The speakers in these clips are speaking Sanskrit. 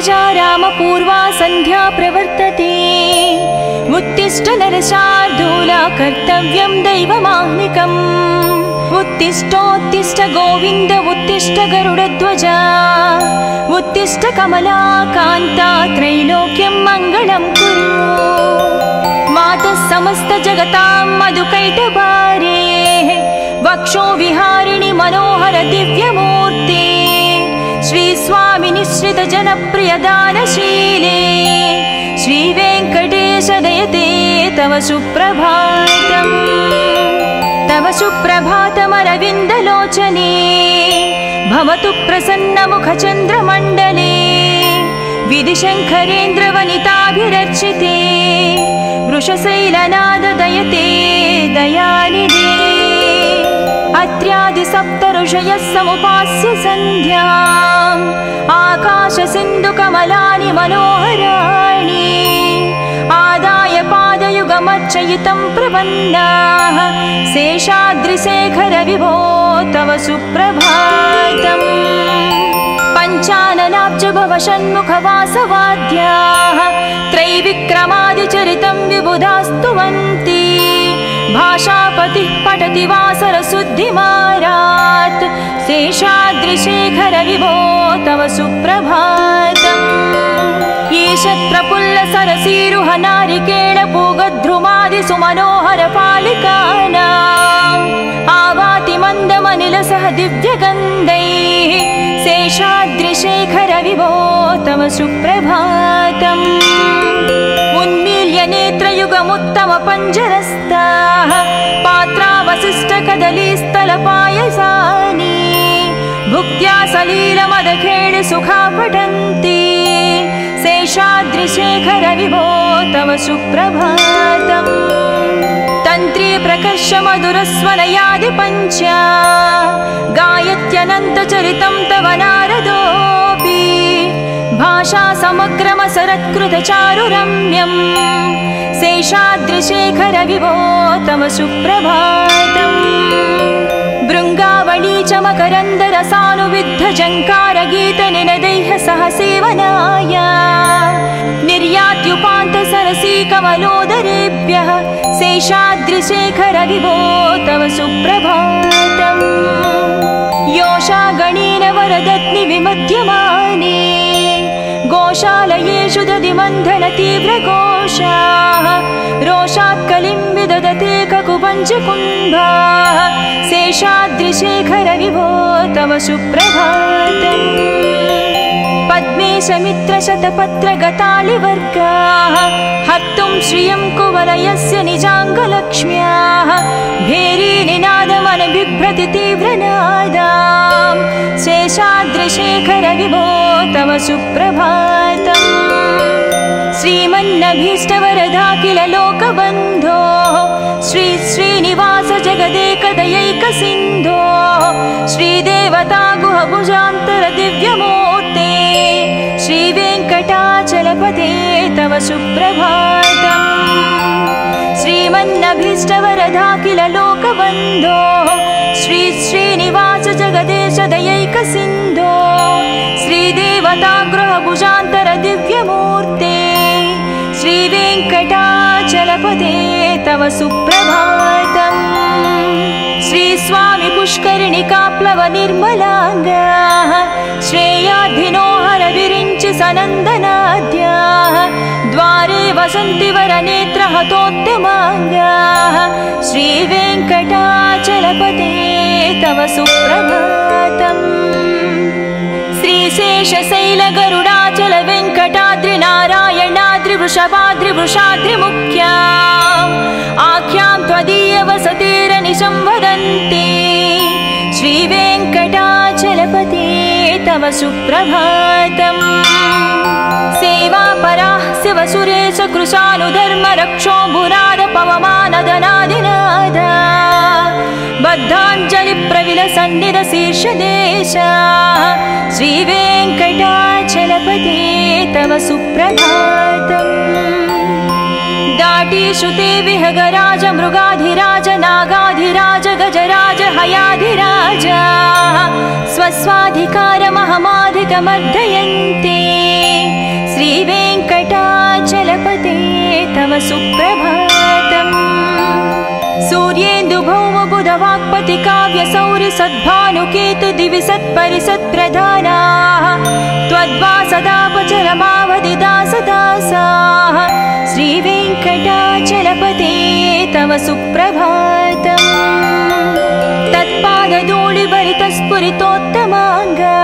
उत्तिष्ठजा रामपूर्वा सन्ध्या प्रवर्तते उत्तिष्ठ नरशार्दूला कर्तव्यं दैवमाह्निकम् उत्तिष्ठोत्तिष्ठ गोविन्द उत्तिष्ठ गरुडध्वजा उत्तिष्ठ कमलाकान्ता त्रैलोक्यं मङ्गलं कुरु मातः समस्त जगतां मधुकैटभारे वक्षो विहारिणि मनोहर दिव्यमूर्ते श्री स्वामी निश्रित जनप्रिय दानशीले श्री वेंकटेश दयते तव सुप्रभातम् तव सुप्रभातमरविन्दलोचने भवतु प्रसन्नमुखचन्द्रमण्डले विधिशङ्करेन्द्रवनिताभिरर्चिते वृषशैलनाद दयते दयानिधे अत्र्यादिसप्त ऋषयः समुपास्य सन्ध्याम् आकाशसिन्धुकमलानि मनोहराणि आदाय पादयुगमर्चयितं प्रपन्नाः शेषाद्रिशेखर विभो तव सुप्रभातम् पञ्चाननाब्ज भव षण्मुखवासवाद्याः त्रैविक्रमादिचरितं विबुधास्तुवन्ति भाषापतिः पठति वासरशुद्धिमारात् शेषाद्रिशेखर विभो तव सुप्रभातम् ईषत् प्रफुल्ल सरसीरुह नारिकेळ पूगद्रुमादि सुमनोहर पालिकानाम् आवाति मन्दमनिलसह दिव्यगन्धैः शेषाद्रिशेखर विभो तव सुप्रभातम् उन्मील्य नेत्रयुगमुत्तम पञ्जरस्ताः पात्रावशिष्ट कदलीस्थलपायसानि भुक्त्या सलीलमदखेळ सुखा पठन्ति शेषाद्रिशेखर विभो तव सुप्रभातम् तन्त्री प्रकर्ष मधुरस्वनयादि पञ्चा गायत्यनन्तचरितं तव नारदोऽपि भाषा समग्रमसरत्कृतचारुरम्यम् शेषाद्रिशेखर विभो तव सुप्रभातम् भृङ्गावळी च मकरन्दरसानुविद्ध जङ्कारगीतनिनदैः सह सेवनाय निर्यात्युपान्त सरसी कमलोदरेभ्यः शेषाद्रिशेखर विभो तव सुप्रभातम् योषा गणेन वरदत्नि विमध्यमाने गोशालयेषु दधिमन्थन तीव्रघोषाः रोषात् कलिं विदधते ककुपञ्चकुम्भाः शेषाद्रिशेखर विभो तव सुप्रभातम् पद्मेशमित्रशतपत्रगतालिवर्गाः हर्तुं श्रियं कुवलयस्य निजाङ्गलक्ष्म्याः भेरीनिनादमनबिभ्रति तीव्रनादां शेषाद्रिशेखर विभो तव सुप्रभातम् श्रीमन्नभीष्टवरदाखिल लोकबन्धो श्री श्रीनिवास जगदेकदयैकसिन्धो श्रीदेवता गुहभुजान्तर दिव्यमूर्ते श्रीवेङ्कटाचलपते तव सुप्रभातम् श्रीमन्नभीष्टवरदाखिल लोकबन्धो श्री श्रीनिवास जगदेश दयैकसिन्धो श्रीदेवता गृहभुजान्तर दिव्यमूर्ते श्रीवेङ्कटाचलपते तव सुप्रभातम् श्री स्वामी पुष्करिणिकाप्लव निर्मलाङ्गाः श्रेयाधिनो हर विरिञ्चि सनन्दनाद्याः द्वारे वसन्ति वरनेत्र हतोत्तमाङ्गाः श्रीवेङ्कटाचलपते तव सुप्रभातम् श्रीशेषशैल गरुडाचल वेङ्कटाद्रि नारायणाद्रि वृषभाद्रि वृषाद्रि मुख्याम् आख्यां त्वदीय वसतिरनिशं वदन्ति श्रीवेङ्कटाचलपते तव सुप्रभातम् सेवापराः शिवसुरेश कृशानुधर्म रक्षो भुराद पवमानदनादिनाद बद्धाञ्जलि प्रविलसन्निध शीर्षदेश श्रीवेङ्कटाचलपते तव सुप्रभातम् दाटीषुते विहगराज मृगाधिराज नागाधिराज गजराज हयाधिराज स्वस्वाधिकारमहमाधिकमर्दयन्ते तव सुप्रभातम् सूर्येन्दु भौम बुध वाक्पति काव्य सौर्य सद्भानुकेतु दिवि सत्परिसत्प्रधानाः त्वद्वासदापचरमावधि दासदासाः श्रीवेङ्कटाचलपते तव सुप्रभातम् तत्पादधूलिभरितस्फुरितोत्तमाङ्गा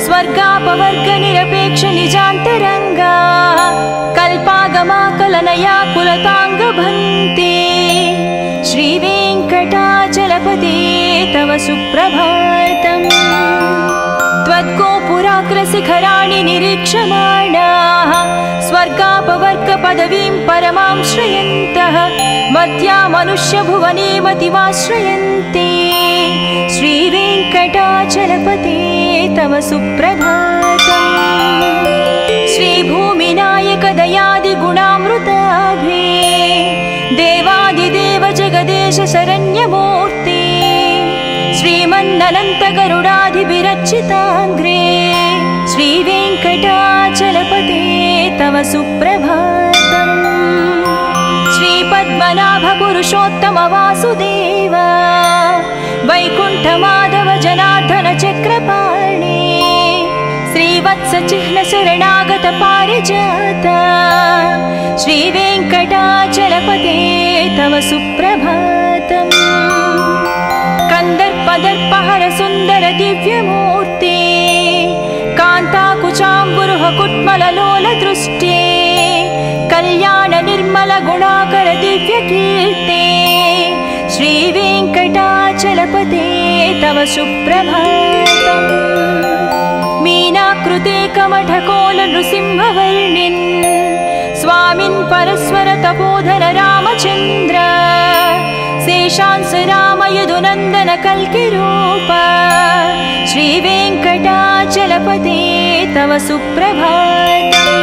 स्वर्गापवर्ग निरपेक्ष निजान्तरङ्गा कल्पागमाकलनया कुलताङ्गभन्ते श्रीवेङ्कटाचलपते तव सुप्रभातम् त्वद्गोपुराग्रशिखराणि निरीक्षमाणाः स्वर्गापवर्गपदवीं परमां श्रयन्तः मर्त्या मनुष्यभुवने मतिमाश्रयन्ते श्रीवेङ्कटाचलपते तव सुप्रभातम् श्रीभूमिनायक दयादिगुणामृताभे देवादिदेव जगदेश शरण्यमूर्ते श्रीमन्ननन्त गरुडाधिभिरर्चिताङ्ग्रे श्रीवेङ्कटाचलपते तव सुप्रभातम् श्रीपद्मनाभ पुरुषोत्तम वासुदेव वैकुण्ठमाधव जनार्दन चक्रपाणि श्रीवत्स चिह्न शरणागत पारिजात श्रीवेङ्कटाचलपते तव सुप्रभातम् कन्दर्पदर्पहर सुन्दर दिव्यमूर्ते कान्ताकुचाम्बुरुह कुट्मललोल दृष्टे कल्याण निर्मल गुणाकर दिव्यकीर्ते श्रीवेङ्कटाचलपते तव सुप्रभातम् मीनाकृते कमठकोल नृसिंहवर्णिन् स्वामिन् परस्वर तपोधर रामचन्द्र शेषांस राम यदुनन्दन कल्किरूप श्रीवेङ्कटाचलपते तव सुप्रभातम्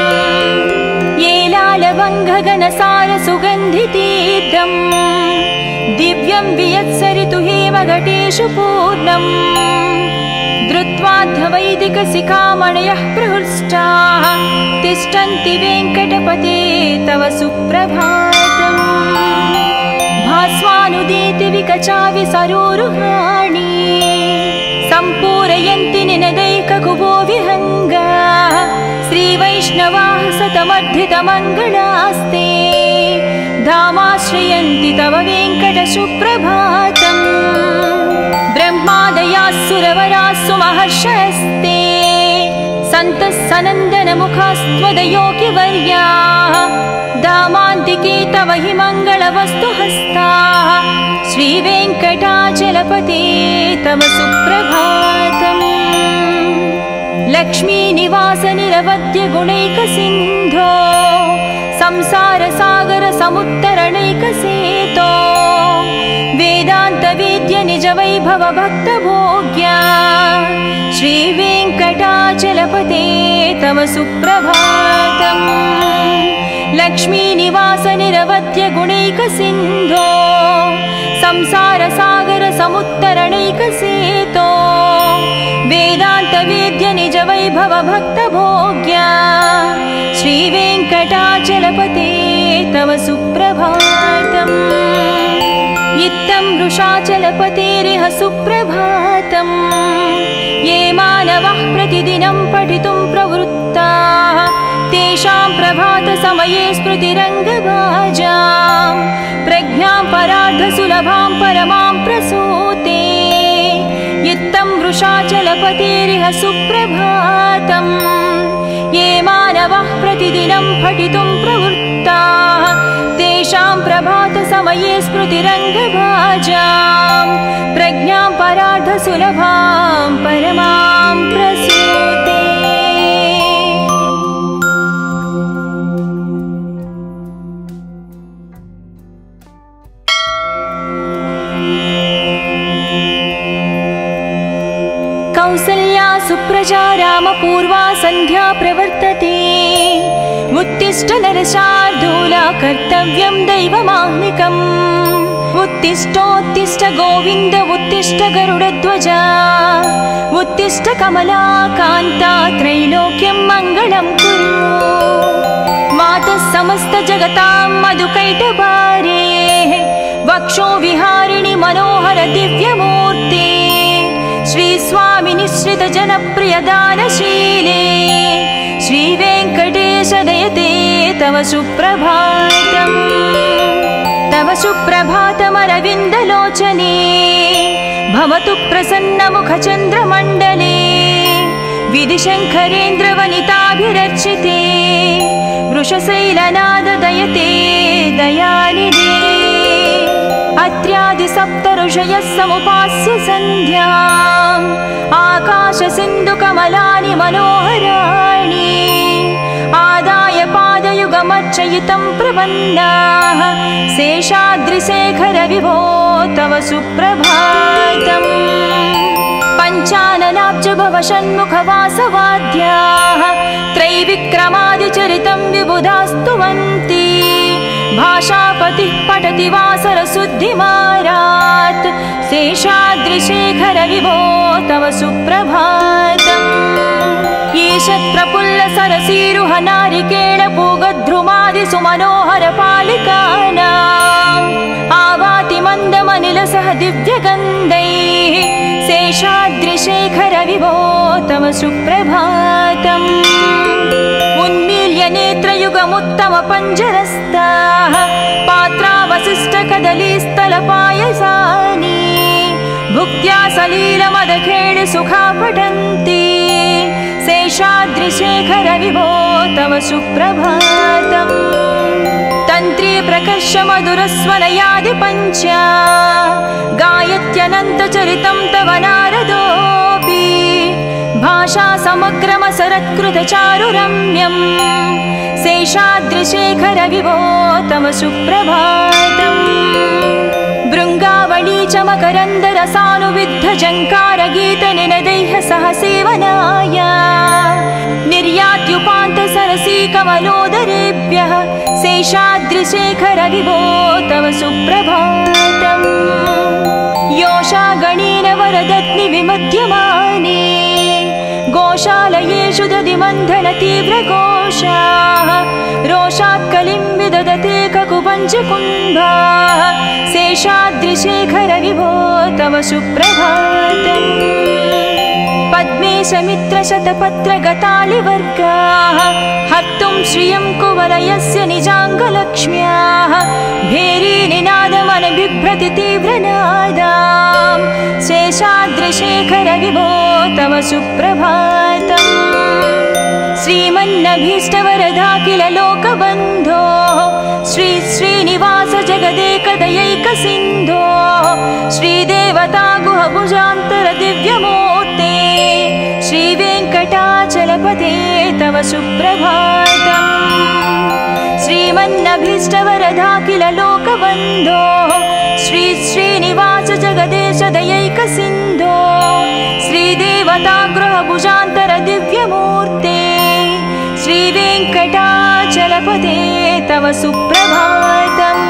येलालवङ्घगनसार सुगन्धितीर्थम् दिव्यं वियत्सरितु हेमघटेषु पूर्णम् धृत्वाद्धवैदिकशिखामणयः प्रहृष्टाः तिष्ठन्ति वेङ्कटपते तव सुप्रभातम् भास्वानुदीति विकचावि सरोरुहाणि सम्पूरयन्ति निनदैककुभो विहङ्गाः श्रीवैष्णवाः सतमर्धितमङ्गलास्ते धामाश्रयन्ति तव वेङ्कट सुप्रभातम् ब्रह्मादयास्सुरवरास्सु महर्षयस्ते सन्तः सनन्दनमुखास्त्वदयोगिवर्याः धामान्तिके तव हि मङ्गलवस्तु हस्ताः श्रीवेङ्कटाचलपते तव सुप्रभातम् लक्ष्मीनिवास निरवद्य गुणैकसिन्धो संसारसागर समुत्तरणैकसेतो वेदान्तवेद्य निज वैभव भक्तभोग्या श्रीवेङ्कटाचलपते तव सुप्रभातम् लक्ष्मीनिवास निरवद्य गुणैकसिन्धो संसारसागर समुत्तरणैकसेतो वेदान्तवेद्य निज वैभव भक्तभोग्या श्रीवेङ्कटाचलपते तव सुप्रभातम् इत्थं वृषाचलपतेरिह सुप्रभातम् ये मानवः प्रतिदिनं पठितुं प्रवृत्ताः तेषां प्रभातसमये स्मृतिरङ्गभाजां प्रज्ञां परार्धसुलभां परमां प्रसूते इत्थं वृषाचलपतेरिह सुप्रभातम् ये मानवः प्रतिदिनं पठितुं प्रवृत्ताः तेषां प्रभातसमये स्मृतिरङ्गभाजां प्रज्ञां परार्धसुलभां परमां प्रसूते कौसल्या सुप्रजा रामपूर्वा सन्ध्या प्रवर्तते उत्तिष्ठ नरशार्दूला कर्तव्यं दैवमाह्निकम् उत्तिष्ठोत्तिष्ठ गोविन्द उत्तिष्ठ गरुडध्वजा उत्तिष्ठ कमला कान्ता त्रैलोक्यं मङ्गलं कुरु मातः समस्त जगतां मधुकैटभारेः वक्षो विहारिणि मनोहर दिव्यमूर्ते श्री स्वामी निश्रित जनप्रिय दानशीले श्री वेंकटेश दयते तव सुप्रभातम् तव सुप्रभातमरविन्दलोचने भवतु प्रसन्नमुखचन्द्रमण्डले विधिशङ्करेन्द्रवनिताभिरर्चिते वृषशैलनाददयते दयानिधे अत्र्यादिसप्तऋषयः समुपास्य सन्ध्याम् आकाशसिन्धुकमलानि मनोहराणि आदाय पादयुगमर्चयितं प्रपन्नाः शेषाद्रिशेखर विभो तव सुप्रभातम् पञ्चाननाब्ज भव षण्मुखवासवाद्याः त्रैविक्रमादिचरितं विबुधास्तुवन्ति भाषापतिः पठति वासरशुद्धिमारात् शेषाद्रिशेखर विभो तव सुप्रभातम् ईशत्प्रफुल्लसरसीरुह नारिकेळपूगद्रुमादि सुमनोहर पालिकानाम् आवाति मन्दमनिलसह दिव्यगन्धैः शेषाद्रिशेखर विभो तव सुप्रभातम् उन्मील्य नेत्रयुगमुत्तम पञ्जरस्ताः पात्रावशिष्टकदलीस्थलपायसानि भुक्त्या सलीलमदखेळ सुखा पठन्ति शेषाद्रिशेखर विभो तव सुप्रभातम् तन्त्री प्रकर्ष मधुरस्वनयादि पञ्चा गायत्यनन्तचरितं तव नारदोऽपि भाषा समग्रमसरत्कृतचारुरम्यम् शेषाद्रिशेखर विभो तव सुप्रभातम् भृङ्गावळी च मकरन्दरसानुविद्धजङ्कारगीतनिनदैः सह सेवनाय निर्यात्युपान्तसरसी कमलोदरेभ्यः शेषाद्रिशेखर विभो तव सुप्रभातम् योषा गणेन वरदत्नि विमध्यमाने गोशालयेषु दधिमन्थन तीव्रघोषाः रोषात् कलिं विदधते ककुपञ्चकुम्भाः शेषाद्रिशेखर विभो तव सुप्रभातम् पद्मे समित्रशतपत्रगतालिवर्गाः हर्तुं श्रियं कुवलयस्य निजाङ्गलक्ष्म्याः भेरीनिनादमनबिभ्रति तीव्रनादाम् शेषाद्रिशेखर विभो तव सुप्रभातम् श्रीमन्नभीष्टवरदाखिल लोकबन्धो श्री श्रीनिवास जगदेकदयैकसिन्धो श्रीदेवता गुहभुजान्तर दिव्यमूर्ते श्रीवेङ्कटाचलपते तव सुप्रभातम् श्रीमन्नभीष्टवरदाखिल लोकबन्धो श्री श्रीनिवास जगदेश दयैकसिन्धो श्रीदेवता गृहभुजान्तर दिव्यमूर्ते श्रीवेङ्कटाचलपते तव सुप्रभातम्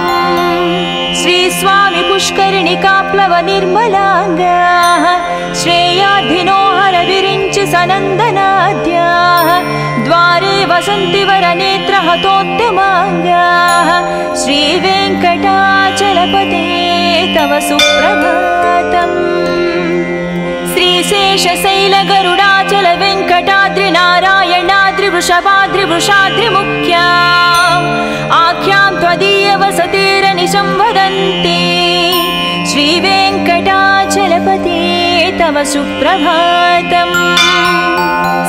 श्री स्वामी पुष्करिणिकाप्लव निर्मलाङ्गाः श्रेयाधिनो हर विरिञ्चि सनन्दनाद्याः द्वारे वसन्ति वरनेत्रहतोत्तमाङ्गाः श्रीवेङ्कटाचलपते तव सुप्रभातम् श्रीशेषशैलगरुडाचल वेङ्कटाद्रि नारायणाद्रि वृषभाद्रि आख्यां त्वदीय वसतिरनिशं वदन्ति श्रीवेङ्कटाचलपते तव सुप्रभातम्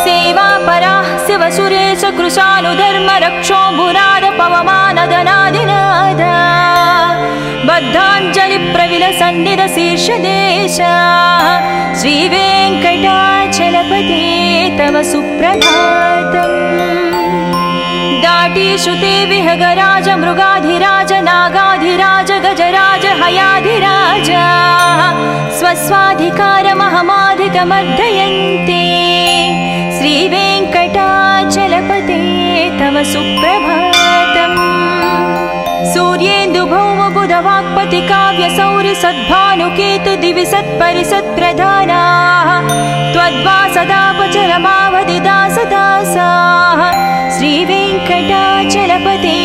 सेवापराः शिवसुरेश कृशानुधर्म रक्षो भुराद पवमानदनादिनाद बद्धाञ्जलिप्रविलसन्निध शीर्षदेशा श्रीवेङ्कटाचलपते तव सुप्रभातम् दाटीषु ते विहगराज मृगाधिराज नागाधिराज गजराज हयाधिराज स्वस्वाधिकारमहमाधिकमर्दयन्ते श्रीवेङ्कटाचलपते तव सुप्रभातम् सूर्येन्दुभौमबुधवाक्पति काव्यसौरि सद्भानुकेतु दिवि सत्परिसत्प्रधानाः त्वद्वासदापचरमावधिदासदासाः श्रीवेङ्कटाचलपते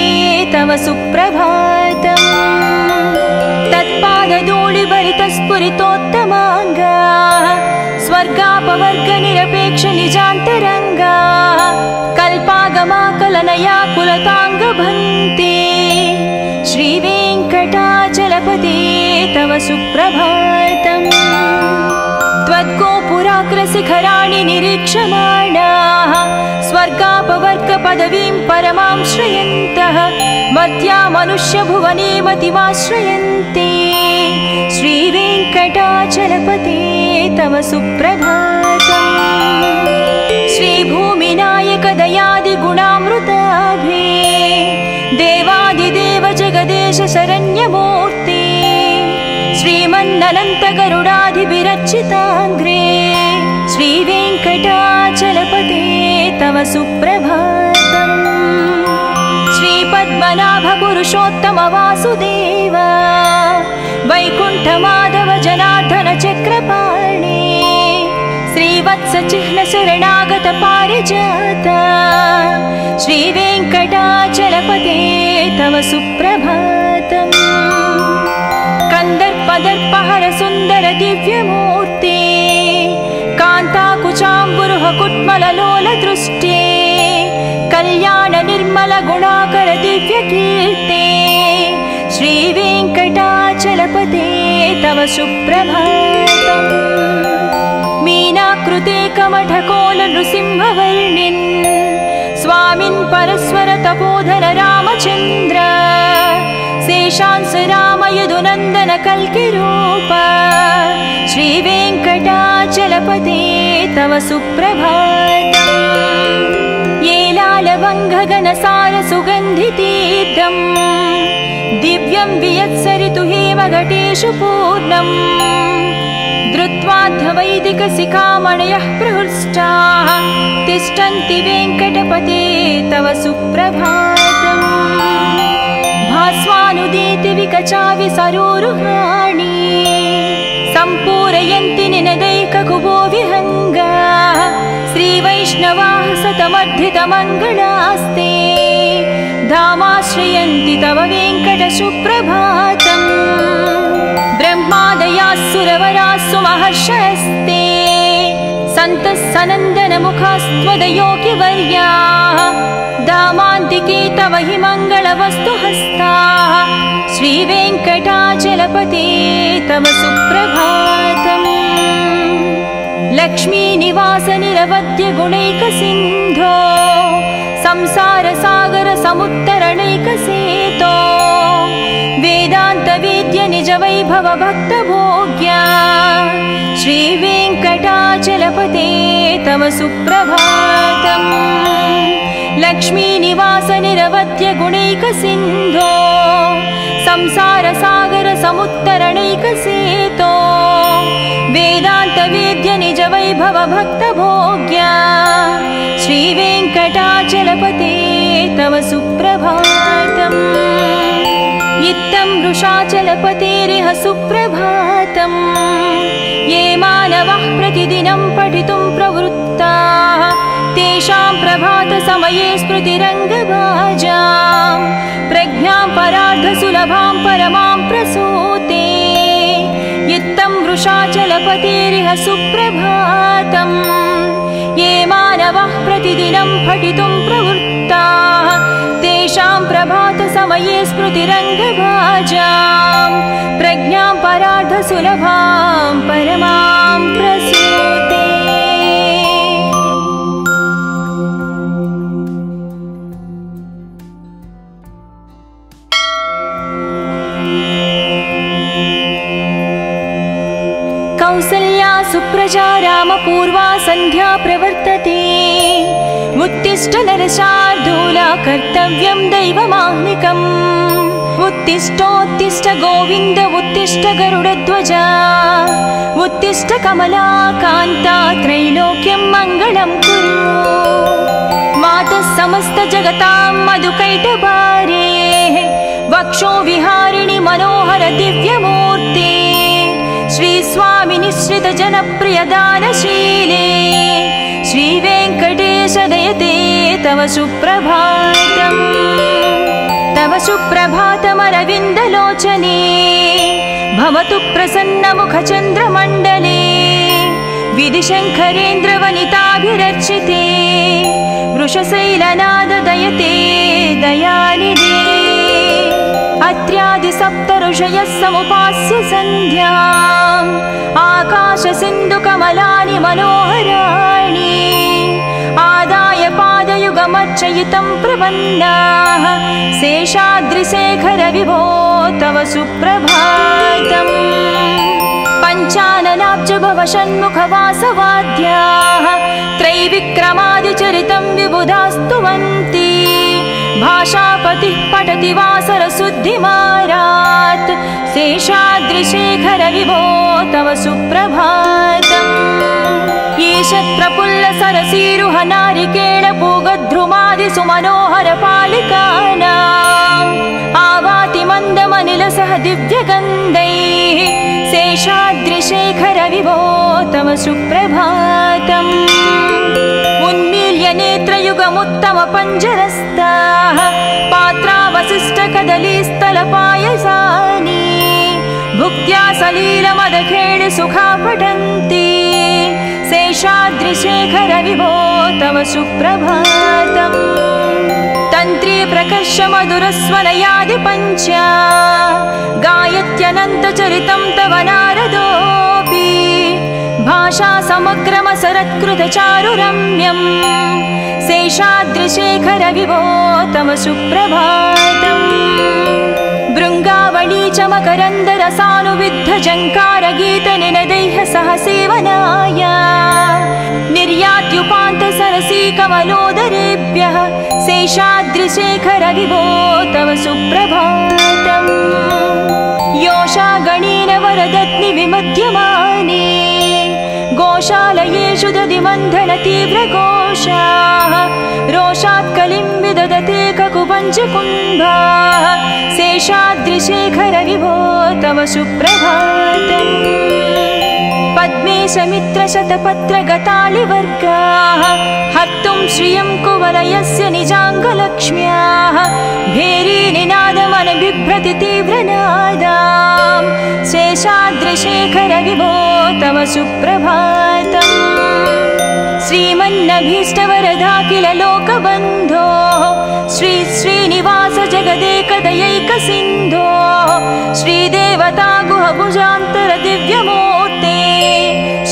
सुप्रभातम् तत्पादधूलिभरितस्फुरितोत्तमाङ्गा स्वर्गापवर्गनिरपेक्ष निजान्तरङ्गा कल्पागमाकलनया कुलताङ्गभन्ते श्रीवेङ्कटाचलपते तव सुप्रभातम् त्वद्गोपुराग्रशिखराणि निरीक्षमाणाः स्वर्गापवर्गपदवीं परमां श्रयन्तः मर्त्या मनुष्यभुवने मतिमाश्रयन्ते श्रीवेङ्कटाचलपते तव सुप्रभातम् श्रीभूमिनायक दयादिगुणामृताभे देवादिदेव जगदेश शरण्यमूर्ते श्रीमन्ननन्तगरुडाधिभिरर्चिताङ्घ्रे श्रीवेङ्कटाचलपते तव सुप्रभातम् श्रीपद्मनाभ पुरुषोत्तम वासुदेव वैकुण्ठमाधव जनार्दन चक्रपाणे श्रीवत्स चिह्न शरणागत पारिजात श्रीवेङ्कटाचलपते तव सुप्रभातम् कंदर्पदर्पहर सुंदर दिव्यमूर्ते कांताकुचाम्बुरुह कुट्मललोल दृष्टे कल्याण निर्मल गुणाकर दिव्यकीर्ते श्रीवेङ्कटाचलपते तव सुप्रभातम् मीनाकृते कमठकोल नृसिंहवर्णिन् स्वामिन् परस्वर तपोधर रामचन्द्र शेषांस राम यदुनन्दन कल्किरूप श्रीवेङ्कटाचलपते तव सुप्रभातम् येलालवङ्घगनसार सुगन्धितीर्थम् दिव्यं वियत्सरितु हेमघटेषु पूर्णम् धृत्वाद्धवैदिकशिखामणयः प्रहृष्टाः तिष्ठन्ति वेङ्कटपते तव सुप्रभातम् भास्वानुदीति विकचावि सरोरुहाणि सम्पूरयन्ति निनदैककुभो विहङ्गाः श्रीवैष्णवाः सतमर्धितमङ्गलास्ते धामाश्रयन्ति तव वेङ्कट सुप्रभातम् ब्रह्मादयास्सुरवरास्सु महर्षयस्ते सन्तः सनन्दनमुखास्त्वदयोगिवर्याः धामान्तिके तव हि मङ्गलवस्तुहस्ताः श्रीवेङ्कटाचलपते तव सुप्रभातम् लक्ष्मीनिवास निरवद्य गुणैकसिन्धो संसारसागर समुत्तरणैकसेतो वेदान्तवेद्य निज वैभव भक्तभोग्या श्रीवेङ्कटाचलपते तव सुप्रभातम् लक्ष्मीनिवास निरवद्य गुणैकसिन्धो संसारसागर समुत्तरणैकसेतो वेदान्तवेद्य निज वैभव भक्तभोग्या श्रीवेङ्कटाचलपते तव सुप्रभातम् इत्थं वृषाचलपतेरिह सुप्रभातम् ये मानवः प्रतिदिनं पठितुं प्रवृत्ताः तेषां प्रभातसमये स्मृतिरङ्गभाजां प्रज्ञां परार्धसुलभां परमां प्रसूते इत्थं वृषाचलपतेरिह सुप्रभातम् ये मानवः प्रतिदिनं पठितुं प्रवृत्ताः तेषां प्रभातसमये स्मृतिरङ्गभाजां प्रज्ञां परार्धसुलभां परमां प्रसूते कौसल्या सुप्रजा रामपूर्वा सन्ध्या प्रवर्तते उत्तिष्ठ नरशार्दूला कर्तव्यं दैवमाह्निकम् उत्तिष्ठोत्तिष्ठ गोविन्द उत्तिष्ठ गरुडध्वजा उत्तिष्ठ कमलाकान्ता त्रैलोक्यं मङ्गलं कुरु मातः समस्त जगतां मधुकैटभारे वक्षो विहारिणि मनोहर दिव्यमूर्ते श्री स्वामी निश्रित जनप्रिय दानशीले श्रीवेङ्कटेश दयते तव सुप्रभातम् तव सुप्रभातमरविन्दलोचने भवतु प्रसन्नमुखचन्द्रमण्डले विधिशङ्करेन्द्रवनिताभिरर्चिते वृषशैलनाददयते दयानिधे अत्र्यादिसप्तऋषयः समुपास्य सन्ध्याम् आकाशसिन्धुकमलानि मनोहराणि आदाय पादयुगमर्चयितं प्रपन्नाः शेषाद्रिशेखरविभो तव सुप्रभातम् पञ्चाननाब्जभवषण्मुखवासवाद्याः त्रैविक्रमादिचरितं विबुधास्तुवन्ति भाषापतिः पठति वासरशुद्धिमारात् शेषाद्रिशेखरविभो तव सुप्रभातम् ईशत्रपुल्लसरसीरुहनारिकेळपूगध्रुमादिसुमनोहरपालिकानाम् आवाति मन्दमनिलसह दिव्यगन्धैः शेषाद्रिशेखरविभो तव सुप्रभातम् उन्मील्य नेत्रयुगमुत्तमपञ्जरस्ताः पात्रावशिष्टकदलीस्थलपायसानि भुक्त्या सलीलमदखेळ सुखा पठन्ति शेषाद्रिशेखरविभो तव सुप्रभातम् तन्त्री प्रकर्षमधुरस्वनयादिपञ्चा गायत्यनन्तचरितं तव नारदोऽपि भाषा समग्रमसरत्कृतचारुरम्यम् शेषाद्रिशेखरविभो तव सुप्रभातम् भृङ्गावळी च मकरन्दरसानुविद्धझङ्कारगीतनिनदैः सह सेवनाय निर्यात्युपान्तसरसीकमलोदरेभ्यः शेषाद्रिशेखरविभो तव सुप्रभातम् योषा गणेन वरदत्नि विमध्यमाने गोशालयेषु दधिमन्थनतीव्रघोषाः रोषात् कलिं विदधते ककुपञ्चकुम्भाः शेषाद्रिशेखरविभो तव सुप्रभातम् पद्मेशमित्रशतपत्रगतालिवर्गाः हर्तुं श्रियं कुवलयस्य निजाङ्गलक्ष्म्याः भेरीनिनादमनबिभ्रति तीव्रनादाम् शेषाद्रिशेखरविभो तव सुप्रभातम् श्रीमन्नभीष्टवरदाखिल लोकबन्धो श्री श्रीनिवास जगदेकदयैकसिन्धो श्रीदेवता गुहभुजान्तर दिव्यमूर्ते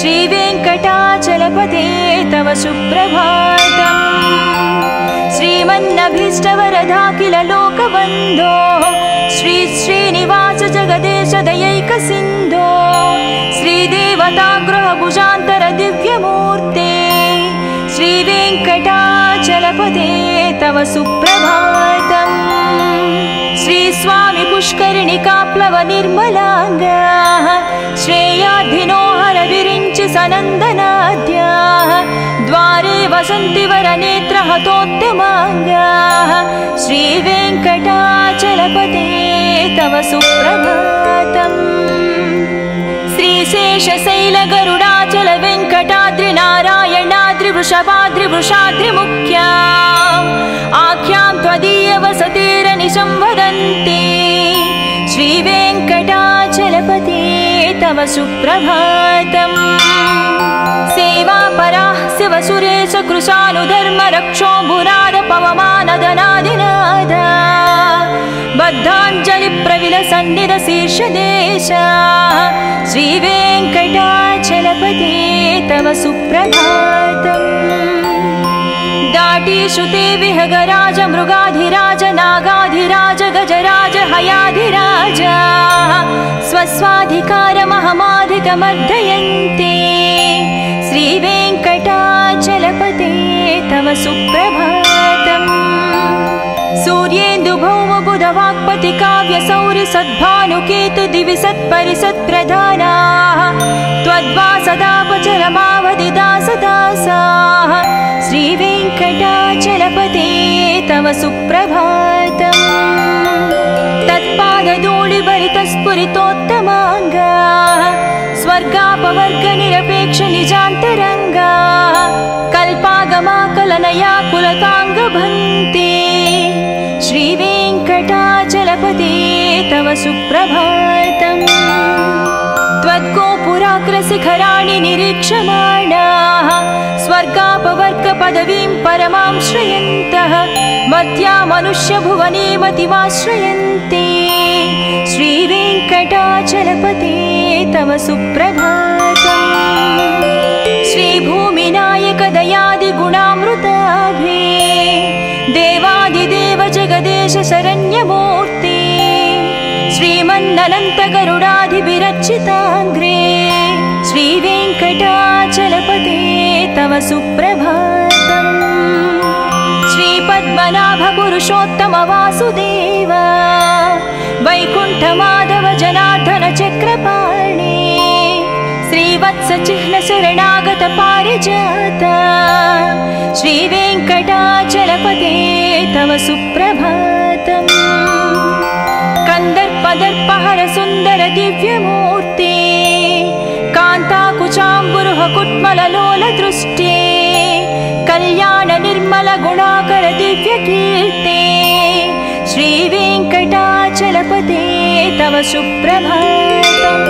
श्रीवेङ्कटाचलपते तव सुप्रभातम् श्रीमन्नभीष्टवरदाखिल लोकबन्धो श्री श्रीनिवास जगदेश दयैकसिन्धो श्रीदेवता गृहभुजान्तर दिव्यमूर्ते श्रीवेङ्कटाचलपते तव सुप्रभातम् श्रीस्वामि पुष्करिणिकाप्लव निर्मलाङ्गाः श्रेयाधिनो हरविरिञ्चि सनन्दनाद्याः द्वारे वसन्ति वरनेत्रहतोत्तमाङ्गाः श्रीवेङ्कटाचलपते तव सुप्रभातम् श्रीशेषशैलगरुडाचल वेङ्कटाद्रिनारायणाद्रिवृषभाद्रिवृषाद्रिमुख्या आख्यां त्वदीयवसतिरनिशं वदन्ति श्रीवेङ्कटाचलपते तव सुप्रभातम् सेवापराः शिवसुरेश कृशानुधर्मरक्षोऽम्बुनाद पवमानदनादिनाद बद्धाञ्जलिप्रविलसन्निधशीर्षदेशा श्रीवेङ्कटाचलपते तव सुप्रभातम् दाटीश्रुते विहगराज मृगाधिराज नागाधिराज गजराज हयाधिराज स्वस्वाधिकारमहमाधिकमर्दयन्ते श्रीवेङ्कटाचलपते तव सुप्रभातम् सूर्येन्दुभौमबुधवाक्पति काव्यसौरि सद्भानुकेतु दिवि सत्परिसत्प्रधानाः त्वद्वासदापचरमावधिदासदासाः श्रीवेङ्कटाचलपते तव सुप्रभातम् तत्पादधूलिभरितस्फुरितोत्तमाङ्गाः स्वर्गापवर्गनिरपेक्ष निजान्तरङ्गाः कल्पागमाकलनया कुलताङ्गभन्ते श्रीवेङ्कटा सुप्रभातम् त्वद्गोपुराग्रशिखराणि निरीक्षमाणाः स्वर्गापवर्गपदवीं परमां श्रयन्तः मर्त्या मनुष्यभुवने मतिमाश्रयन्ते श्रीवेङ्कटाचलपते तव सुप्रभातम् श्रीभूमिनायक दयादिगुणामृताभे देवादिदेव जगदेश शरण्यमूर्ते श्रीमन्ननन्तगरुडाधिविरचिताङ्ग्रे श्रीवेङ्कटाचलपते तव सुप्रभातम् श्रीपद्मनाभ पुरुषोत्तम वासुदेव वैकुण्ठमाधव जनार्दन चक्रपाणे श्रीवत्सचिह्न शरणागत पारिजात श्रीवेङ्कटाचलपते तव सुप्रभातम् कंदर्पदर्पहर सुंदर दिव्यमूर्ते कांताकुचाम्बुरुह कुट्मललोल दृष्टे कल्याण निर्मल गुणाकर दिव्यकीर्ते श्रीवेङ्कटाचलपते तव सुप्रभातम्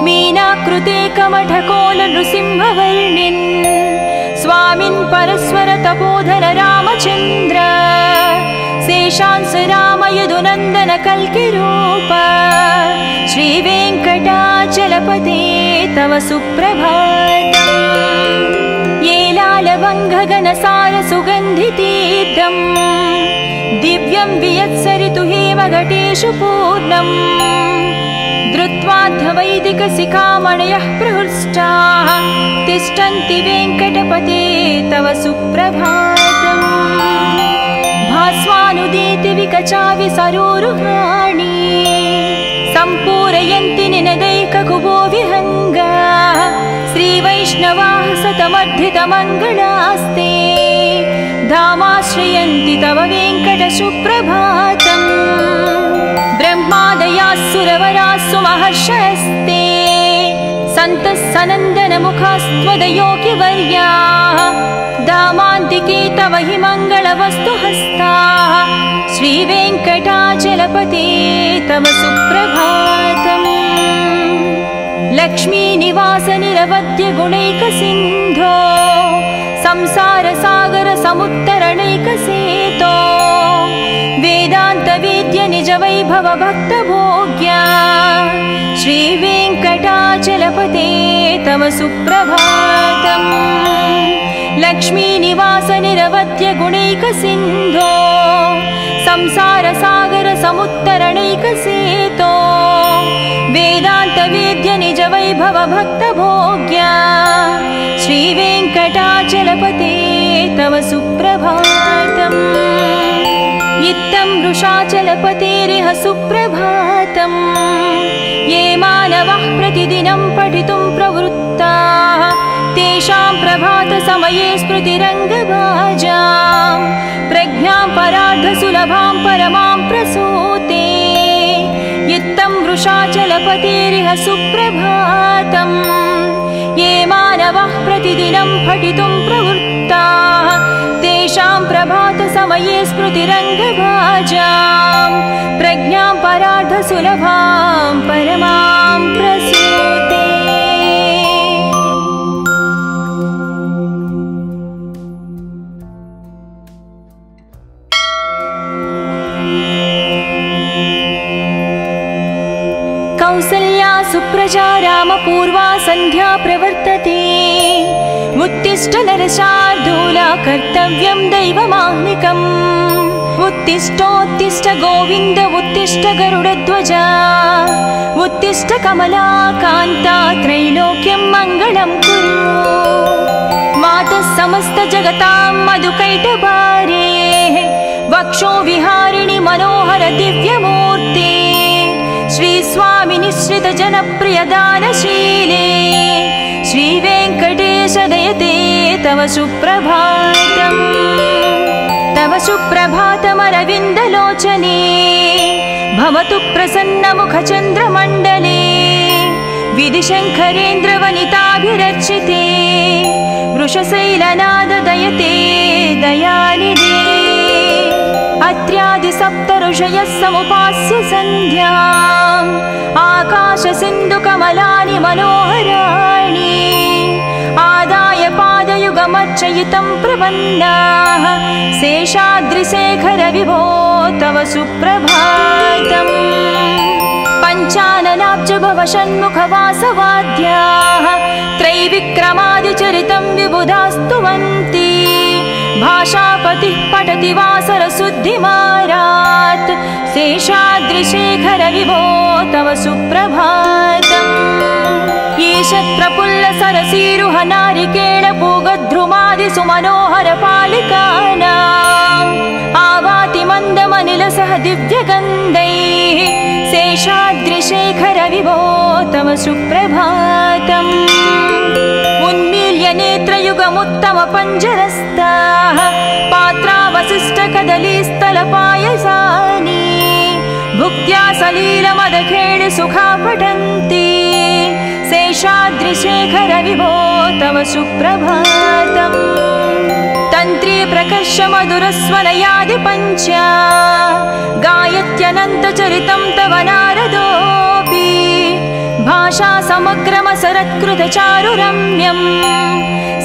मीनाकृते कमठकोल नृसिंहवर्णिन् स्वामिन् परस्वर तपोधन रामचन्द्र शेषांस राम यदुनन्दन कल्किरूप श्रीवेङ्कटाचलपते तव सुप्रभातम् येलालवङ्घगनसार सुगन्धितीर्थम् दिव्यं वियत्सरितु हेमघटेषु पूर्णम् धृत्वाध्वैदिकशिखामणयः प्रहृष्टाः तिष्ठन्ति वेङ्कटपते तव सुप्रभातम् भास्वानुदीति विकचाविसरोरुहाणि सम्पूरयन्ति निनदैककुबो विहङ्गाः श्रीवैष्णवाः सतमर्धितमङ्गलास्ते धामाश्रयन्ति तव वेङ्कटसुप्रभातम् ब्रह्मादयाः सुरवराः सुमहर्षयस्ते सन्तः सनन्दनमुखास्त्वदयोगिवर्याः धामान्तिके तव हि मङ्गलवस्तुहस्ताः श्रीवेङ्कटाचलपते तव सुप्रभातम् लक्ष्मीनिवास निरवध्य गुणैकसिन्धो संसारसागर समुत्तरणैकसेतो वेदान्तवेद्य निजवैभव भक्तभोग्या श्रीवेङ्कटाचलपते तव सुप्रभातम् लक्ष्मीनिवास निरवध्य गुणैकसिन्धो संसारसागर समुत्तरणैकसेतो वेदान्तवेद्य निजवैभव भक्तभोग्या श्रीवेङ्कटाचलपते तव सुप्रभातम् इत्थं वृषाचलपतेरिह सुप्रभातम् ये मानवः प्रतिदिनं पठितुं प्रवृत्ताः तेषां प्रभातसमये स्मृतिरङ्गभाजां प्रज्ञां परार्धसुलभां परमां प्रसूते इत्थं वृषाचलपतेरिह सुप्रभातम् ये मानवः प्रतिदिनं पठितुं प्रवृत्ताः तेषां प्रभातसमये स्मृतिरङ्गभाजां प्रज्ञां परार्धसुलभां परमां प्रसूते कौसल्या सुप्रजा रामपूर्वा सन्ध्या प्रवर्तते उत्तिष्ठ नरशार्दूला कर्तव्यं दैवमाह्निकम् उत्तिष्ठोत्तिष्ठ गोविन्द उत्तिष्ठ गरुडध्वजा उत्तिष्ठ कमलाकान्ता त्रैलोक्यं मङ्गलं कुरु मातः समस्त जगतां मधुकैटभारे वक्षो विहारिणि मनोहर दिव्यमूर्ते श्री स्वामी निश्रित जनप्रिय दानशीले श्री वेङ्कटेश दयते तव सुप्रभातम् तव सुप्रभातमरविन्दलोचने भवतु प्रसन्नमुखचन्द्रमण्डले विधिशङ्करेन्द्रवनिताभिरर्चिते वृषशैलनाद दयते दयानिधे अत्र्यादि सप्त ऋषयः समुपास्य सन्ध्याम् आकाशसिन्धुकमलानि मनोहराणि आदाय पादयुगमर्चयितं प्रपन्नाः शेषाद्रिशेखर विभो तव सुप्रभातम् पञ्चाननाब्ज भव षण्मुखवासवाद्याः त्रैविक्रमादिचरितं विबुधास्तुवन्ति भाषापतिः पठति वासरशुद्धिमारात् शेषाद्रिशेखर विभो तव सुप्रभातम् ईशत्प्रफुल्लसरसीरुह नारिकेळपूगद्रुमादिसुमनोहरपालिकानाम् आवाति मन्दमनिलसह दिव्यगन्धैः शेषाद्रिशेखर विभो तव सुप्रभातम् उन्मील्य नेत्रयुगमुत्तमपञ्जरस्ताः पात्रावशिष्टकदलीस्थलपायसानि भुक्त्या सलीलमदखेळि सुखा पठन्ति शेषाद्रिशेखर विभो तव सुप्रभातम् तन्त्री प्रकर्ष मधुरस्वनयादिपञ्च गायत्यनन्तचरितं तव नारदोऽपि भाषा समग्रमसरत्कृतचारुरम्यम्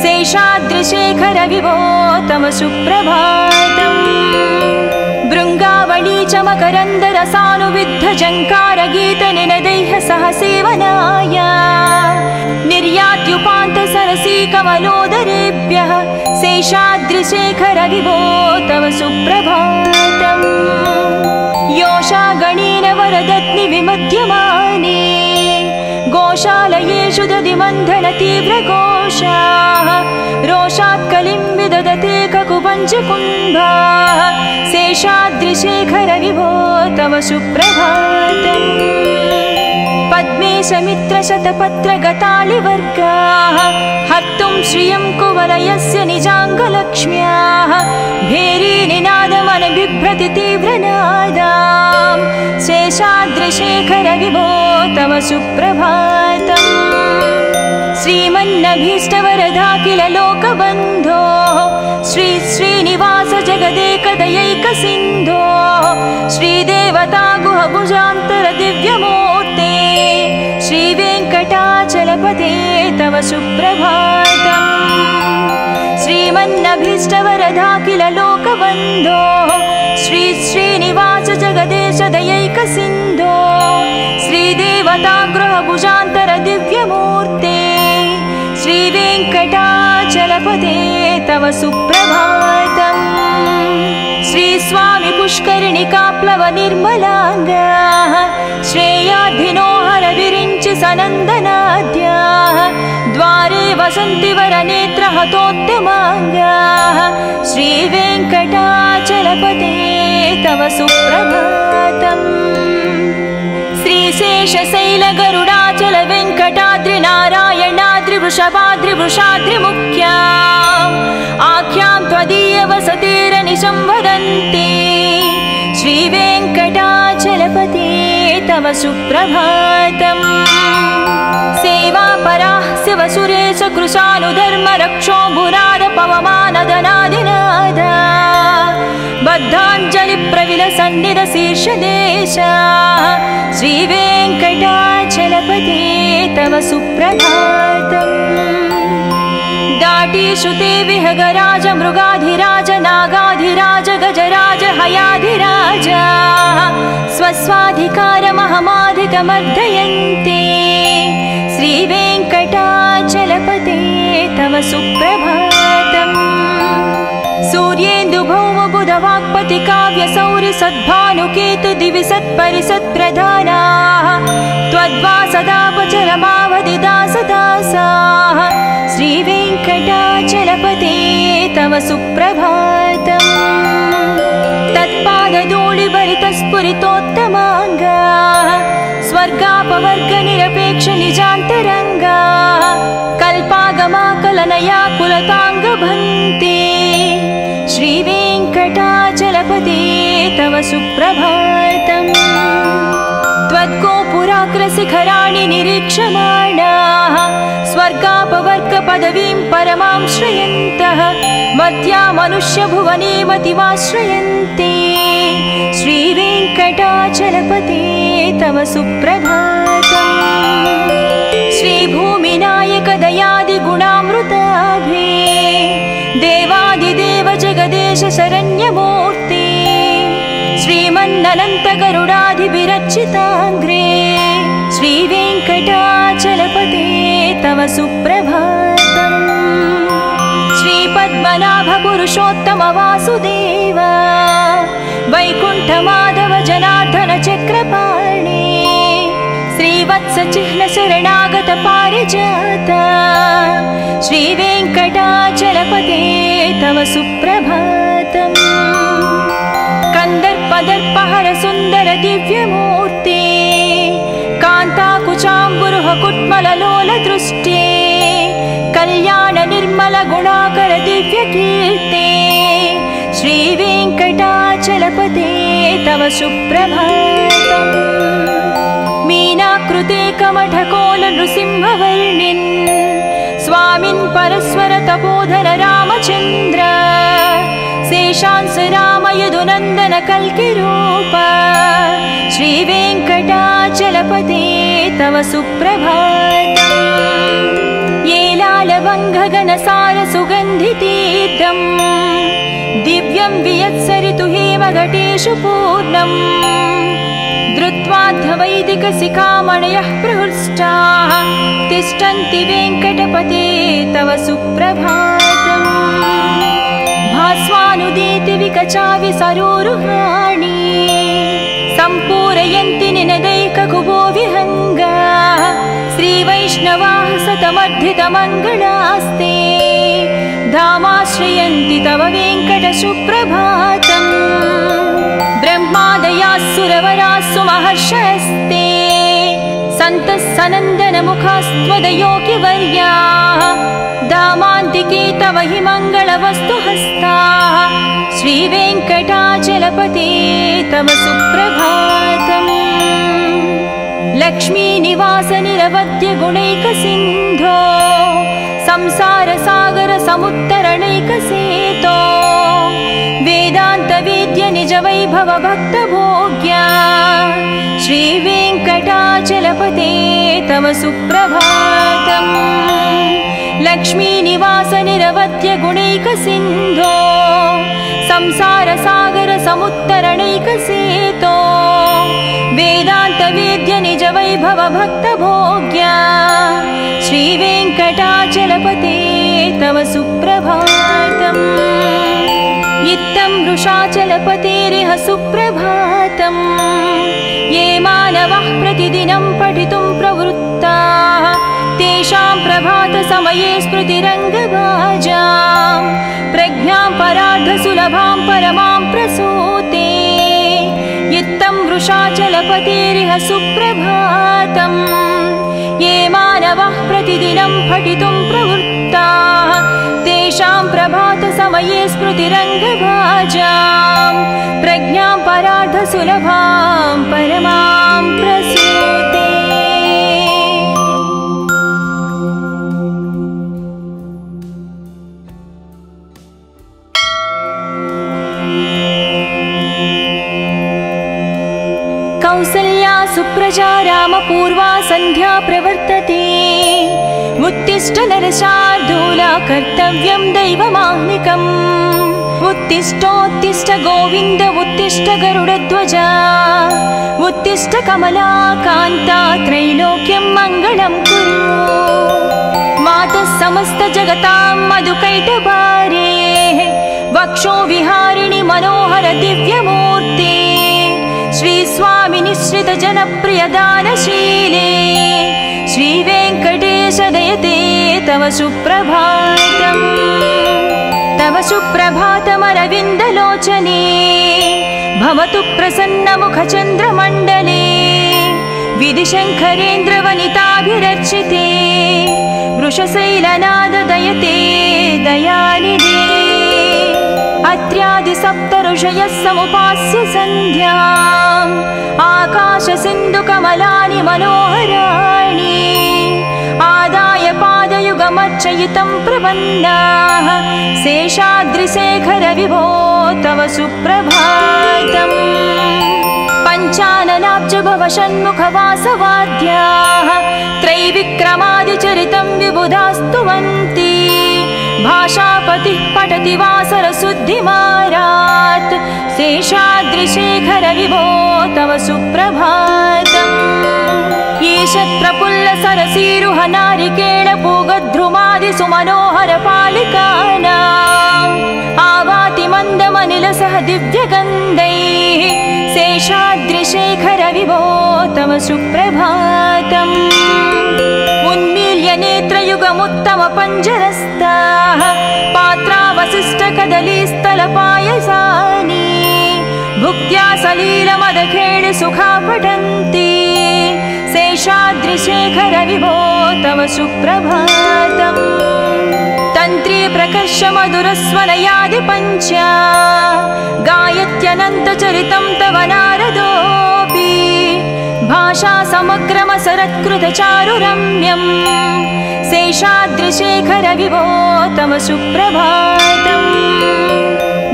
शेषाद्रिशेखर विभो तव सुप्रभातम् भृङ्गावळी च मकरन्दरसानुविद्धझङ्कारगीतनिनदैः सह सेवनाय निर्यात्युपान्तसरसी कमलोदरेभ्यः शेषाद्रिशेखर विभो तव सुप्रभातम् योषागणेन वरदत्नि विमध्यमाने गोशालयेषु दधिमन्थनतीव्रघोषाः रोषात् कलिं विदधते ककुपञ्चकुम्भाः शेषाद्रिशेखर विभो तव सुप्रभातम् पद्मेशमित्रशतपत्रगतालिवर्गाः हर्तुं श्रियं कुवलयस्य निजाङ्गलक्ष्म्याः भेरीनिनादमनबिभ्रति तीव्रनादाम् शेषाद्रिशेखर विभो तव सुप्रभातम् श्रीमन्नभीष्टवरदाखिल लोकबन्धो श्री श्रीनिवास जगदेकदयैकसिन्धो श्रीदेवता गुहभुजान्तर दिव्यमूर्ते श्रीवेङ्कटाचलपते तव सुप्रभातम् श्रीमन्नभीष्टवरदाखिल लोकबन्धो श्री श्रीनिवास जगदेश दयैकसिन्धो श्रीदेवता गृहभुजान्तर दिव्यमूर्ते श्रीवेङ्कटाचलपते तव सुप्रभातम् श्रीस्वामि पुष्करिणिकाप्लव निर्मलाङ्गाः श्रेयाधिनो हरविरिञ्चि सनन्दनाद्याः द्वारे वसन्ति वरनेत्रहतोत्तमाङ्गाः श्रीवेङ्कटाचलपते तव सुप्रभातम् श्रीशेषशैलगरुडाचल वेङ्कटाद्रिनारायणाद्रिवृषभाद्रिवृषाद्रिमुख्या आख्यां त्वदीयवसतिरनिशं वदन्ति श्रीवेङ्कटाचलपते तव सुप्रभातम् सेवापराः शिवसुरेश कृशानुधर्मरक्षोऽम्बुनाद पवमानदनादिनादा बद्धाञ्जलिप्रविलसन्निधशीर्षदेशा श्रीवेङ्कटाचलपते तव सुप्रभातम् दाटीशुते विहगराज मृगाधिराज नागाधिराज गजराज हयाधिराज स्वस्वाधिकारमहमाधिकमर्दयन्ते श्रीवेङ्कटाचलपते तव सुप्रभातम् सूर्येन्दुभौमबुधवाक्पति काव्यसौरि सद्भानुकेतु दिवि सत्परिसत्प्रधानाः त्वद्वासदापचरमावधिदासदासाः श्रीवेङ्कटाचलपते तव सुप्रभातम् तत्पादधूलिभरितस्फुरितोत्तमाङ्गाः स्वर्गापवर्गनिरपेक्ष निजान्तरङ्गाः कल्पागमाकलनया कुलताङ्गभन्ते श्रीवेङ्कटाचलपते तव सुप्रभातम् त्वद्गोपुराग्रशिखराणि निरीक्षमाणाः स्वर्गापवर्गपदवीं परमां श्रयन्तः मर्त्या मनुष्यभुवने मतिमाश्रयन्ते श्री सुप्रभातम् श्रीभूमिनायक दयादिगुणामृताभे देवादिदेव जगदेश शरण्यमूर्ते श्रीमन्ननन्त गरुडाधिविरचिताङ्ग्रे श्रीवेङ्कटाचलपते तव सुप्रभातम् श्रीपद्मनाभ पुरुषोत्तम वासुदेव वैकुण्ठमाधव जनार्दन चक्रपाणे श्रीवत्स चिह्न शरणागत पारिजात श्रीवेङ्कटाचलपते तव सुप्रभातम् कंदर्पदर्पहर सुंदर दिव्यमूर्ते कान्ताकुचाम्बुरुह कुट्मललोल दृष्टे कल्याण निर्मल गुणाकर दिव्यकीर्ते श्रीवेङ्कटाचलपते तव सुप्रभातम् मीनाकृते कमठकोल नृसिंहवर्णिन् स्वामिन् परस्वर तपोधन रामचन्द्र शेषांस राम यदुनन्दन कल्किरूप श्रीवेङ्कटाचलपते तव सुप्रभातम् येलालवङ्घगणसार सुगन्धितीर्थम् दिव्यं वियत्सरितु हेमघटेषु पूर्णम् धृत्वाध्वैदिकशिखामणयः प्रहृष्टाः तिष्ठन्ति वेङ्कटपते तव सुप्रभातम् भास्वानुदीति विकचाविसरोरुहाणि सम्पूरयन्ति निनदैककुबो विहङ्गा श्रीवैष्णवाः सतमर्धितमङ्गलास्ते धामाश्रयन्ति तव वेङ्कटसुप्रभातम् ब्रह्मादयास्सुरवरास्सु महर्षयस्ते सन्तः सनन्दनमुखास्त्वदयोगिवर्याः दामान्तिके तव हि मङ्गलवस्तुहस्ताः श्रीवेङ्कटाचलपते तव सुप्रभातम् लक्ष्मीनिवास निरवद्य गुणैकसिन्धो संसारसागर समुत्तरणैकसेतो वेदान्तवेद्य निज वैभव भक्तभोग्या श्रीवेङ्कटाचलपते तव सुप्रभातम् लक्ष्मीनिवास निरवद्य गुणैकसिन्धो संसारसागर समुत्तरणैकसेतो वेदान्तवेद्य निज वैभव भक्तभोग्या श्रीवेङ्कटाचलपते तव सुप्रभातम् इत्थं वृषाचलपतेरिह सुप्रभातम् ये मानवः प्रतिदिनं पठितुं प्रवृत्ताः तेषां प्रभातसमये स्मृतिरङ्गभाजां प्रज्ञां परार्धसुलभां परमां प्रसूते इत्थं वृषाचलपतेरिह सुप्रभातम् ये मानवः प्रतिदिनं पठितुं प्रवृत्ताः तेषां प्रभातसमये स्मृतिरङ्गभाजां प्रज्ञां परार्धसुलभां परमां प्रसूते कौसल्या सुप्रजा रामपूर्वा सन्ध्या प्रवर्तते उत्तिष्ठ नरशार्दूला कर्तव्यं दैवमाह्निकम् उत्तिष्ठोत्तिष्ठ गोविन्द उत्तिष्ठ गरुडध्वजा उत्तिष्ठ कमलाकान्ता त्रैलोक्यं मङ्गलं कुरु मातः समस्त जगतां मधुकैटभारे वक्षो विहारिणि मनोहर दिव्यमूर्ते श्री स्वामी निश्रित जनप्रिय दानशीले श्री वेङ्कटेश दयते तव सुप्रभातम् तव सुप्रभातमरविन्दलोचने भवतु प्रसन्नमुखचन्द्रमण्डले विधिशङ्करेन्द्रवनिताभिरर्चिते वृषशैलनाद दयते दयानिधे अत्र्यादिसप्तऋषयः समुपास्य सन्ध्याम् आकाशसिन्धुकमलानि मनोहराणि आदाय पादयुगमर्चयितं प्रपन्नाः शेषाद्रिशेखर विभो तव सुप्रभातम् पञ्चाननाब्ज भव षण्मुखवासवाद्याः त्रैविक्रमादिचरितं विबुधास्तुवन्ति भाषापतिः पठति वासरशुद्धिमारात् शेषाद्रिशेखर विभो तव सुप्रभातम् ईषत्प्रफुल्ल सरसीरुह नारिकेळ पूगद्रुमादि सुमनोहर पालिकानाम् आवाति मन्दमनिलसह दिव्यगन्धैः शेषाद्रिशेखर विभो तव सुप्रभातम् उन्मील्य नेत्रयुगमुत्तम पञ्जरस्ताः पात्रावशिष्टकदलीस्थलपायसानि भुक्त्या सलीलमदखेळि सुखा पठन्ति शेषाद्रिशेखर विभो तव सुप्रभातम् तन्त्री प्रकर्ष मधुरस्वनयादि पञ्चा गायत्यनन्तचरितं तव नारदोऽपि भाषा समग्रमसरत्कृतचारुरम्यम् शेषाद्रिशेखर विभो तव सुप्रभातम्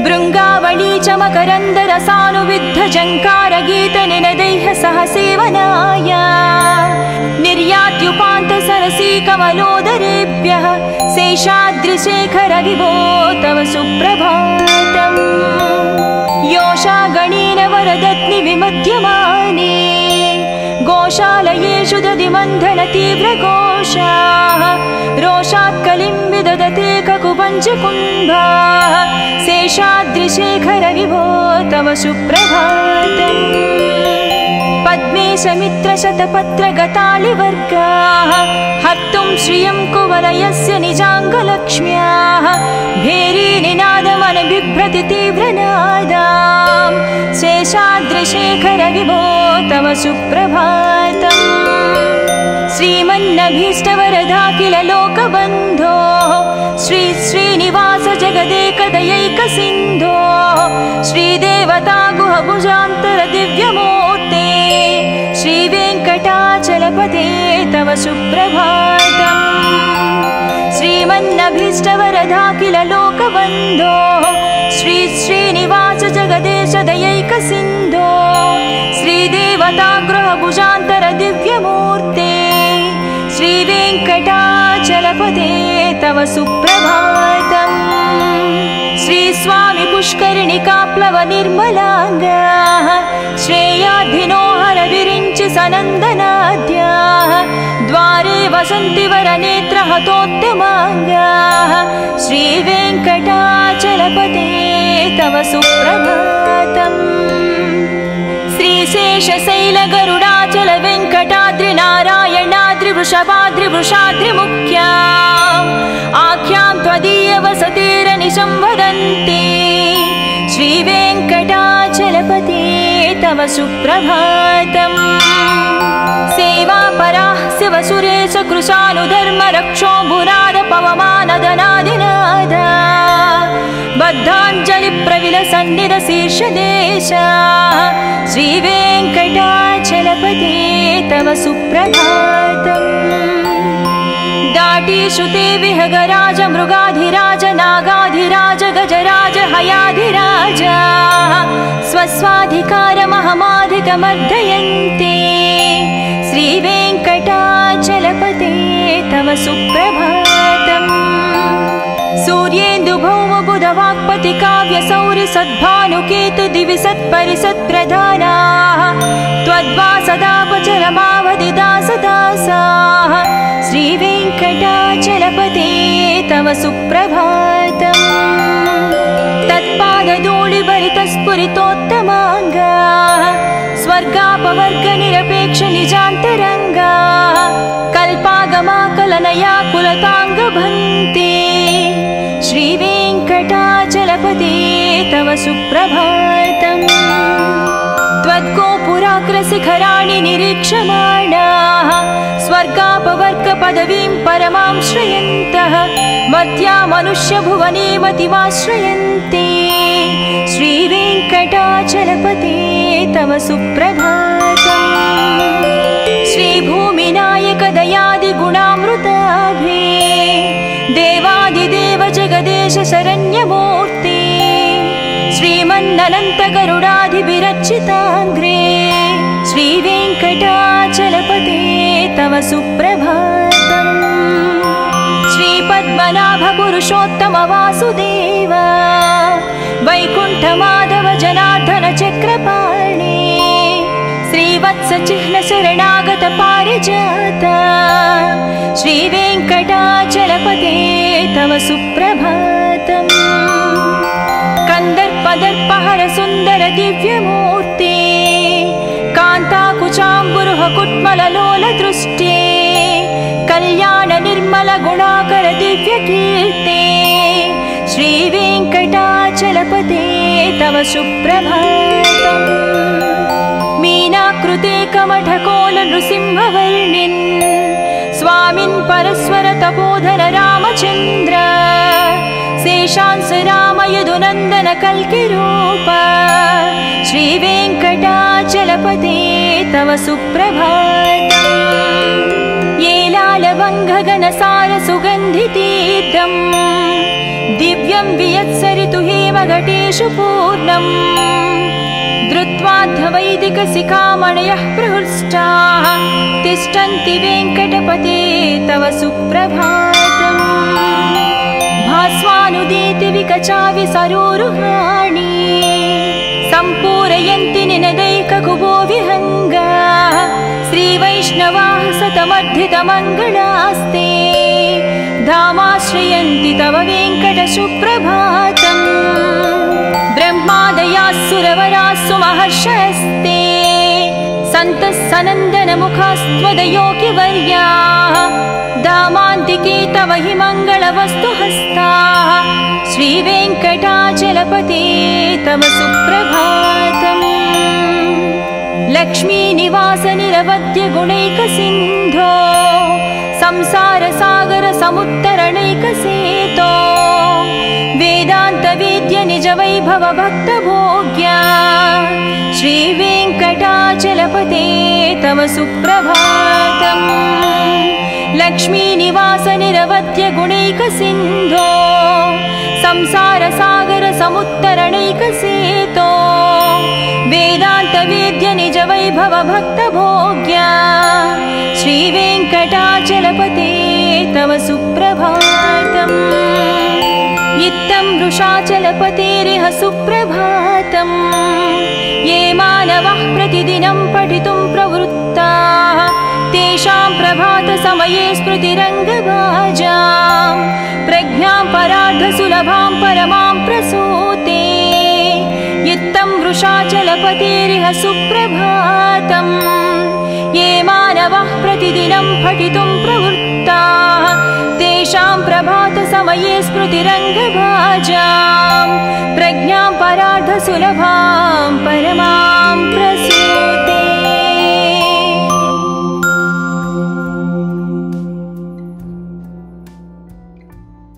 भृङ्गावळी च मकरन्दरसानुविद्ध जङ्कारगीतनिनदैः सह सेवनाय निर्यात्युपान्तसरसी कमलोदरेभ्यः शेषाद्रिशेखर विभो तव सुप्रभातम् योषा गणेन वरदत्नि विमध्यमाने गोशालयेषु दधिमन्थन तीव्रघोषाः रोषात् कलिं विदधते ककुपञ्चकुम्भाः शेषाद्रिशेखर विभो तव सुप्रभातम् पद्मेशमित्रशतपत्रगतालिवर्गाः हर्तुं श्रियं कुवलयस्य निजाङ्गलक्ष्म्याः भेरीनिनादमनबिभ्रति तीव्रनादां शेषाद्रिशेखर विभो तव सुप्रभातम् श्रीमन्नभीष्टवरदाखिल लोकबन्धो श्री श्रीनिवास जगदेकदयैकसिन्धो श्रीदेवता गुहभुजान्तर दिव्यमूर्ते श्रीवेङ्कटाचलपते तव सुप्रभातम् श्रीमन्नभीष्टवरदाखिल लोकबन्धो श्री श्रीनिवास जगदेश दयैकसिन्धो श्रीदेवता गृहभुजान्तर दिव्यमूर्ते श्रीवेङ्कटाचलपते तव सुप्रभातम् श्रीस्वामि पुष्करिणिकाप्लव निर्मलाङ्गाः श्रेयाधिनोहर विरिञ्चि सनन्दनाद्याः द्वारे वसन्ति वरनेत्रहतोत्तमाङ्गाः श्रीवेङ्कटाचलपते तव सुप्रभातम् श्रीशेषशैलगरुडाचल वेङ्कटाद्रि नारायणाद्रि वृषाद्रिमुख्या आख्यां त्वदीयवसतिरनिशं वदन्ति श्रीवेङ्कटाचलपते तव सुप्रभातम् सेवापराः शिवसुरेश कृशानुधर्म रक्षोऽम्बुनाद पवमानदनादिनादा बद्धाञ्जलिप्रविलसन्निधशीर्षदेशा श्रीवेङ्कटाचलपते तव सुप्रभातम् दाटीश्रुते विहगराज मृगाधिराज नागाधिराज गजराज हयाधिराज स्वस्वाधिकारमहमाधिकमर्दयन्ते श्रीवेङ्कटाचलपते तव सुप्रभातम् सूर्येन्दुभौमबुधवाक्पति काव्यसौरि सद्भानुकेतु दिवि सत्परिसत्प्रधानाः त्वद्वासदापचरमावधिदासदासाः श्रीवेङ्कटाचलपते तव सुप्रभातम् तत्पादधूलिभरितस्फुरितोत्तमाङ्गाः स्वर्गापवर्गनिरपेक्ष निजान्तरङ्गाः कल्पागमाकलनया कुलताङ्गभन्ते श्रीवेङ्कटाचलपते तव सुप्रभातम् त्वद्गोपुराग्रशिखराणि निरीक्षमाणाः स्वर्गापवर्गपदवीं परमां श्रयन्तः मर्त्या मनुष्यभुवने मतिमाश्रयन्ते श्रीवेङ्कटाचलपते तव सुप्रभातम् श्रीभूमिनायक दयादिगुणामृताभे देवादिदेव जगदेश शरण्यमूर्ते श्रीमन्ननन्तगरुडाधिविरचिताङ्घ्रे श्रीवे सुप्रभातम् श्रीपद्मनाभ पुरुषोत्तम वासुदेव वैकुण्ठमाधव जनार्दन चक्रपाणि श्रीवत्स चिह्न शरणागत पारिजात श्रीवेङ्कटाचलपते तव सुप्रभातम् कन्दर्पदर्पहर सुन्दर दिव्यमूर्ते कान्ताकुचाम्बुरुह कुट्मललोल दृष्टे कल्याण निर्मल गुणाकर दिव्यकीर्ते श्रीवेङ्कटाचलपते तव सुप्रभातम् मीनाकृते कमठकोल नृसिंहवर्णिन् स्वामिन् परस्वर तपोधर रामचन्द्र शेषांस राम यदुनन्दन कल्किरूप श्रीवेङ्कटाचलपते तव सुप्रभातम् येलालवङ्घगणसार सुगन्धितीर्थम् दिव्यं वियत्सरितु हेमघटेषु पूर्णम् धृत्वाद्धवैदिकशिखामणयः प्रहृष्टाः तिष्ठन्ति वेङ्कटपते तव सुप्रभातम् भास्वानुदीति विकचावि सरोरुहाणि सम्पूरयन्ति निनदैककुबो विहङ्गा श्रीवैष्णवाः सतमर्धितमङ्गलास्ते धामाश्रयन्ति तव वेङ्कट सुप्रभातम् ब्रह्मादयास्सुरवरास्सु महर्षयस्ते सन्तः सनन्दनमुखास्त्वदयोगिवर्याः दामान्तिके तव हि मङ्गलवस्तु हस्ताः श्रीवेङ्कटाचलपते तव सुप्रभातम् लक्ष्मीनिवास निरवद्य गुणैकसिन्धो संसारसागर समुत्तरणैकसेतो वेदान्तवेद्य निज वैभव भक्तभोग्या श्रीवेङ्कटाचलपते तव सुप्रभातम् लक्ष्मीनिवास निरवद्य गुणैकसिन्धो संसारसागर समुत्तरणैकसेतो वेदान्तवेद्य निज वैभव भक्तभोग्या श्रीवेङ्कटाचलपते तव सुप्रभातम् इत्थं वृषाचलपतेरिह सुप्रभातम् ये मानवः प्रतिदिनं पठितुं प्रवृत्ताः तेषां प्रभातसमये स्मृतिरङ्गभाजां प्रज्ञां परार्धसुलभां परमां प्रसूते इत्थं वृषाचलपतेरिह सुप्रभातम् ये मानवः प्रतिदिनं पठितुं प्रवृत्ताः तेषां प्रभातसमये स्मृतिरङ्गभाजां प्रज्ञां परार्धसुलभां परमां